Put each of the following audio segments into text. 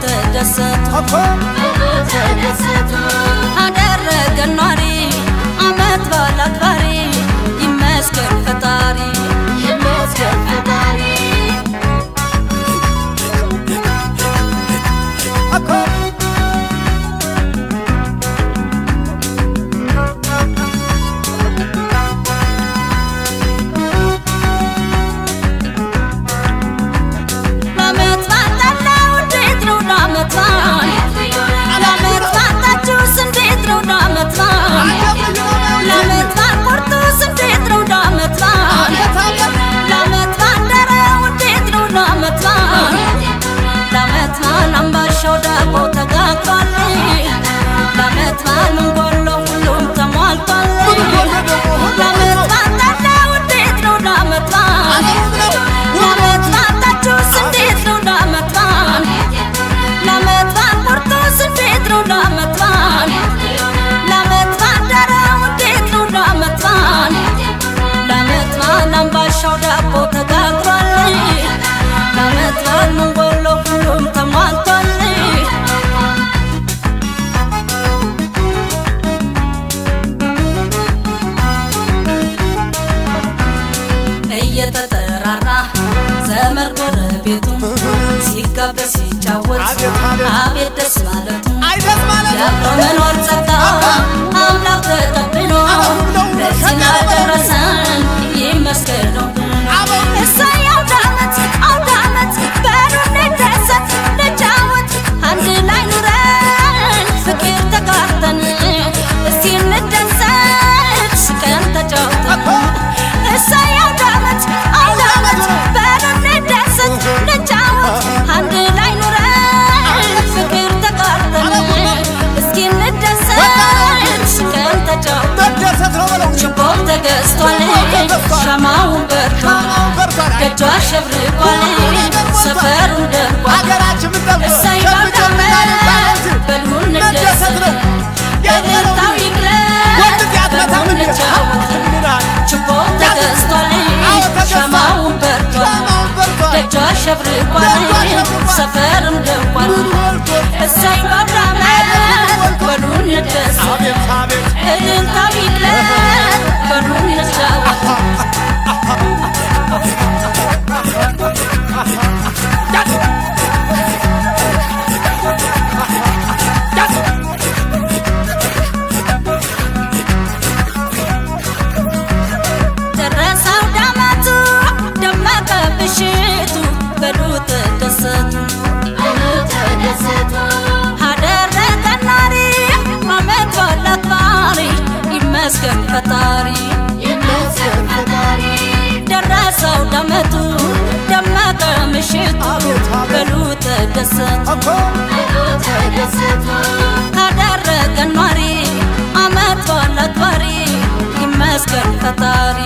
ተደሰቱ አደረገን ኗሪ አመት በዓል አክባሪ ይመስገን ፈጣሪ ይመስገን ፈጣሪ እየተጠራራ ዘመድ ጎረቤቱ ሲጋበዝ ሲጫወት አቤት ደስ ማለቱ ያብሮ መኖር ጸጋ አምላክ ተቀብሎ ለዚህ ላደረሰን ይመስገን ነው። እሰይ አውደ ዓመት በሉ እንደሰት እንጫወት አንድ ላይ ኑረን ፍቅር ተጋርተን እስቲ እንደሰት ስቀን ተጫውተን እሰይ አውደ ዓመት በሉ እንደሰት እንጫወት አንድ ላይ ኑረን ፍቅር ተጋርተን እስቲ እንደሰት ስቀን ተጫውተን ችቦም ተገዝቷል ሻማውን በርቷል ደጇ አሸብርቋል ሰፈሩን ደምቋል እሰይ አውደ ዓመት በሉ እንደሰት እልልታው ይግለጥ በሉ እንጫወት ችቦም ተገዝቷል ሻማውን በርቷል ደጇ አሸብርቋል ሰፈሩን ደምቋል እሰይ አውደ ዓመት በሉ እንደሰት እልልታው ይግለጥ በሉ እንጫወት ደረሰ አውደ ዓመቱ ደመቀ ምሽቱ በሉ ተደሰቱ አደረገን ኗሪ አመት በዓል አክባሪ ይመስገን ፈጣሪ ደረሰ አውደ ዓመቱ ደመቀ ምሽቱ በሉ ተደሰቱ አደረገን ኗሪ አመት በዓል አክባሪ ይመስገን ፈጣሪ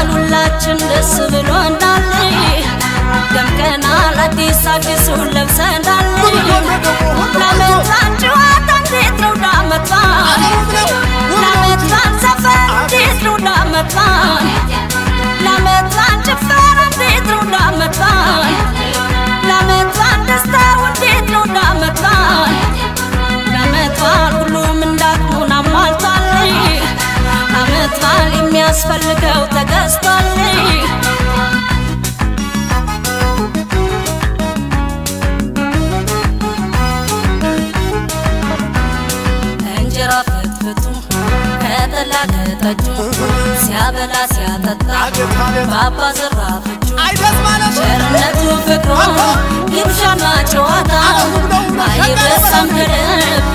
ሁላችን ደስ ብሎናል ደምቀናል አዲሱን ለብሰናል ለመጣን ጨዋታ እንዴት ነው ዳመጣን ለመጣን ሰፈር እንዴት ነው ዳመጣን ለመጣን ጭፈራ እንዴት ነው ዳመጣን ለመጣን ደስታው እንዴት ነው ዳመጣን ለመጣን ሁሉም እንዳቅሙን አሟልቷል አመት በዓል የሚያስፈልገው ተገዝቷል እንጀራ ፍትፍቱ ከጠላ ከጠጁ ሲያበላ ሲያጠጣ ባባ ዘራፍቹ ቸርነቱ ፍቅሩ ግብዣና ጨዋታ አይረሳም ከልብ